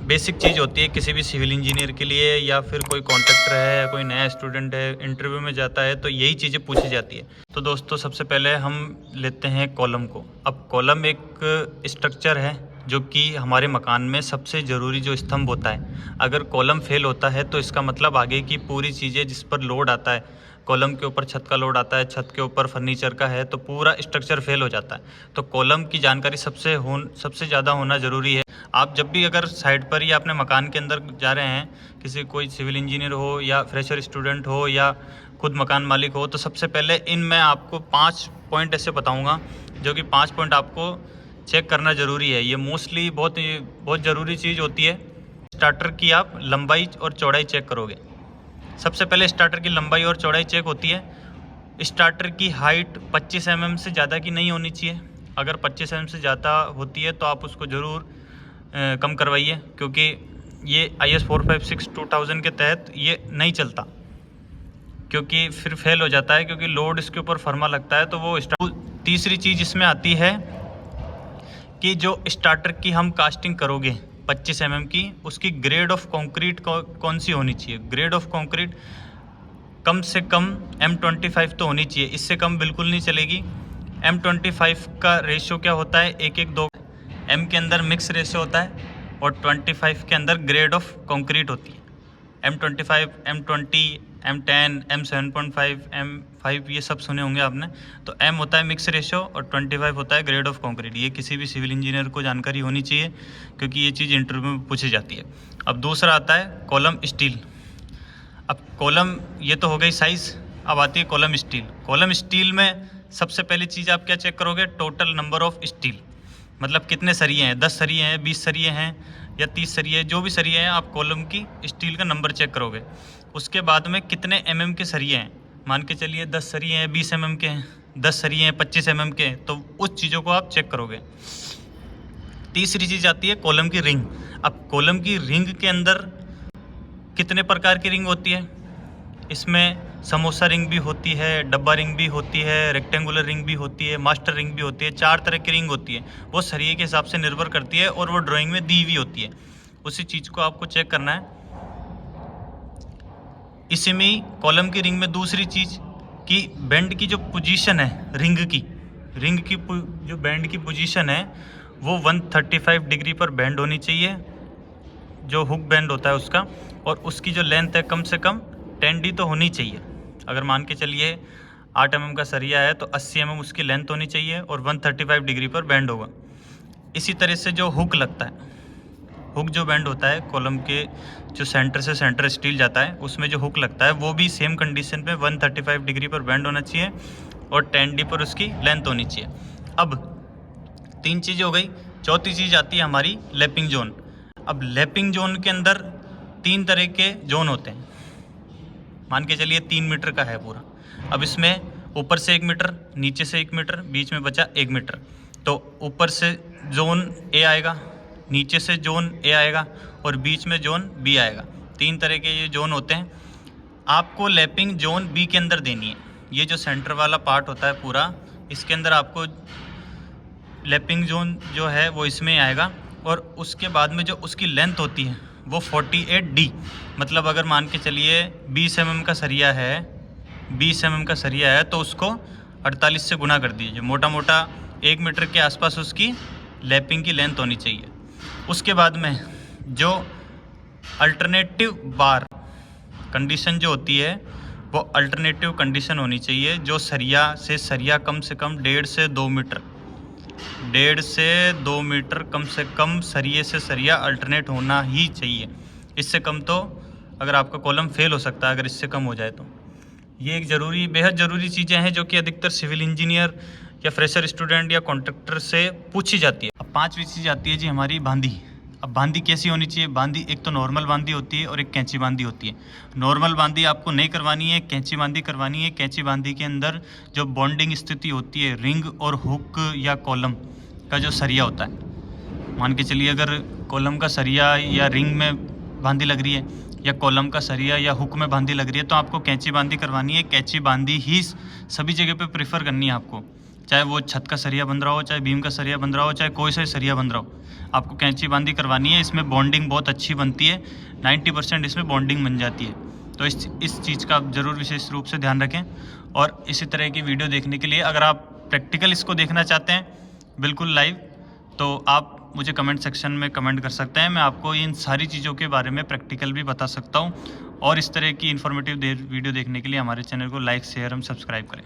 Basic चीज़ होती है किसी भी सिविल इंजीनियर के लिए, या फिर कोई कॉन्ट्रैक्टर है या कोई नया स्टूडेंट है इंटरव्यू में जाता है तो यही चीज़ें पूछी जाती है। तो दोस्तों सबसे पहले हम लेते हैं कॉलम को। अब कॉलम एक स्ट्रक्चर है जो कि हमारे मकान में सबसे ज़रूरी जो स्तंभ होता है। अगर कॉलम फेल होता है तो इसका मतलब आगे की पूरी चीज़ें जिस पर लोड आता है, कॉलम के ऊपर छत का लोड आता है, छत के ऊपर फर्नीचर का है, तो पूरा स्ट्रक्चर फेल हो जाता है। तो कॉलम की जानकारी सबसे ज़्यादा होना ज़रूरी है। आप जब भी अगर साइट पर या अपने मकान के अंदर जा रहे हैं, किसी कोई सिविल इंजीनियर हो या फ्रेशर स्टूडेंट हो या खुद मकान मालिक हो, तो सबसे पहले मैं आपको 5 पॉइंट ऐसे बताऊँगा जो कि 5 पॉइंट आपको चेक करना ज़रूरी है। ये मोस्टली बहुत ज़रूरी चीज़ होती है। स्टार्टर की आप लंबाई और चौड़ाई चेक करोगे। सबसे पहले स्टार्टर की लंबाई और चौड़ाई चेक होती है। स्टार्टर की हाइट 25 mm से ज़्यादा की नहीं होनी चाहिए। अगर 25 mm से ज़्यादा होती है तो आप उसको ज़रूर कम करवाइए, क्योंकि ये IS 456-2000 के तहत ये नहीं चलता, क्योंकि फिर फेल हो जाता है, क्योंकि लोड इसके ऊपर फर्मा लगता है। तो वो तीसरी चीज़ इसमें आती है कि जो स्टार्टर की हम कास्टिंग करोगे 25 mm की, उसकी ग्रेड ऑफ कंक्रीट कौन सी होनी चाहिए। ग्रेड ऑफ कंक्रीट कम से कम M25 तो होनी चाहिए, इससे कम बिल्कुल नहीं चलेगी। M25 का रेशियो क्या होता है, 1:2। M के अंदर मिक्स रेशियो होता है और 25 के अंदर ग्रेड ऑफ कंक्रीट होती है। M25, M20, M10, M7.5, M5 ये सब सुने होंगे आपने। तो M होता है मिक्स रेशियो और 25 होता है ग्रेड ऑफ कंक्रीट। ये किसी भी सिविल इंजीनियर को जानकारी होनी चाहिए, क्योंकि ये चीज़ इंटरव्यू में पूछी जाती है। अब दूसरा आता है कॉलम स्टील। अब कॉलम ये तो हो गई साइज़, अब आती है कॉलम स्टील। कॉलम स्टील में सबसे पहली चीज़ आप क्या चेक करोगे, टोटल नंबर ऑफ स्टील, मतलब कितने सरिये हैं, 10 सरिये हैं, 20 सरिये हैं या 30 सरिये, जो भी सरिये हैं आप कॉलम की स्टील का नंबर चेक करोगे। उसके बाद में कितने mm के सरिये हैं, मान के चलिए 10 सरिये हैं 20 mm के हैं, 10 सरिये हैं 25 mm के हैं, तो उस चीज़ों को आप चेक करोगे। तीसरी चीज़ आती है कॉलम की रिंग। अब कॉलम की रिंग के अंदर कितने प्रकार की रिंग होती है, इसमें समोसा रिंग भी होती है, डब्बा रिंग भी होती है, रेक्टेंगुलर रिंग भी होती है, मास्टर रिंग भी होती है। 4 तरह की रिंग होती है, वो सरिये के हिसाब से निर्भर करती है और वो ड्राइंग में दी हुई होती है। उसी चीज़ को आपको चेक करना है। इसी में ही कॉलम की रिंग में दूसरी चीज़ कि बेंड की जो पोजीशन है रिंग की जो बेंड की पोजीशन है वो 135 डिग्री पर बेंड होनी चाहिए, जो हुक बेंड होता है उसका, और उसकी जो लेंथ है कम से कम 10D तो होनी चाहिए। अगर मान के चलिए 8 mm का सरिया है तो 80 mm उसकी लेंथ होनी चाहिए और 135 डिग्री पर बेंड होगा। इसी तरह से जो हुक लगता है, हुक जो बेंड होता है कॉलम के, जो सेंटर से सेंटर स्टील जाता है उसमें जो हुक लगता है वो भी सेम कंडीशन पे 135 डिग्री पर बेंड होना चाहिए और 10D पर उसकी लेंथ होनी चाहिए। अब 3 चीज़ हो गई। चौथी चीज़ आती है हमारी लैपिंग जोन। अब लैपिंग जोन के अंदर 3 तरह के जोन होते हैं। मान के चलिए 3 मीटर का है पूरा। अब इसमें ऊपर से 1 मीटर, नीचे से 1 मीटर, बीच में बचा 1 मीटर। तो ऊपर से जोन A आएगा, नीचे से जोन A आएगा और बीच में जोन B आएगा। 3 तरह के ये जोन होते हैं। आपको लैपिंग जोन B के अंदर देनी है। ये जो सेंटर वाला पार्ट होता है पूरा, इसके अंदर आपको लैपिंग जोन जो है वो इसमें आएगा। और उसके बाद में जो उसकी लेंथ होती है वो 48D, मतलब अगर मान के चलिए 20 mm का सरिया है, 20 mm का सरिया है तो उसको 48 से गुना कर दीजिए। मोटा मोटा 1 मीटर के आसपास उसकी लैपिंग की लेंथ होनी चाहिए। उसके बाद में जो अल्टरनेटिव बार कंडीशन जो होती है वो अल्टरनेटिव कंडीशन होनी चाहिए, जो सरिया से सरिया कम से कम 1.5 से 2 मीटर, 1.5 से 2 मीटर कम से कम सरिये से सरिया अल्टरनेट होना ही चाहिए। इससे कम तो अगर आपका कॉलम फेल हो सकता है, अगर इससे कम हो जाए तो। ये एक बेहद ज़रूरी चीज़ें हैं जो कि अधिकतर सिविल इंजीनियर या फ्रेशर स्टूडेंट या कॉन्ट्रैक्टर से पूछी जाती है। अब 5वीं चीज़ आती है जी हमारी बांदी। अब बांदी कैसी होनी चाहिए। बांदी एक तो नॉर्मल बांदी होती है और एक कैंची बांदी होती है। नॉर्मल बांदी आपको नहीं करवानी है, कैंची बांदी करवानी है। कैंची बांदी के अंदर जो बॉन्डिंग स्थिति होती है रिंग और हुक या कॉलम का जो सरिया होता है, मान के चलिए अगर कॉलम का सरिया या रिंग में बांदी लग रही है या कॉलम का सरिया या हुक में बांदी लग रही है तो आपको कैंची बांदी करवानी है। कैंची बांदी ही सभी जगह पे प्रेफर करनी है आपको, चाहे वो छत का सरिया बन रहा हो, चाहे बीम का सरिया बन रहा हो, चाहे कोई सा सरिया बन रहा हो, आपको कैंची बांधी करवानी है। इसमें बॉन्डिंग बहुत अच्छी बनती है, 90% इसमें बॉन्डिंग बन जाती है। तो इस चीज़ का आप ज़रूर विशेष रूप से ध्यान रखें। और इसी तरह की वीडियो देखने के लिए अगर आप प्रैक्टिकल इसको देखना चाहते हैं बिल्कुल लाइव, तो आप मुझे कमेंट सेक्शन में कमेंट कर सकते हैं। मैं आपको इन सारी चीज़ों के बारे में प्रैक्टिकल भी बता सकता हूँ। और इस तरह की इन्फॉर्मेटिव वीडियो देखने के लिए हमारे चैनल को लाइक, शेयर एवं सब्सक्राइब करें।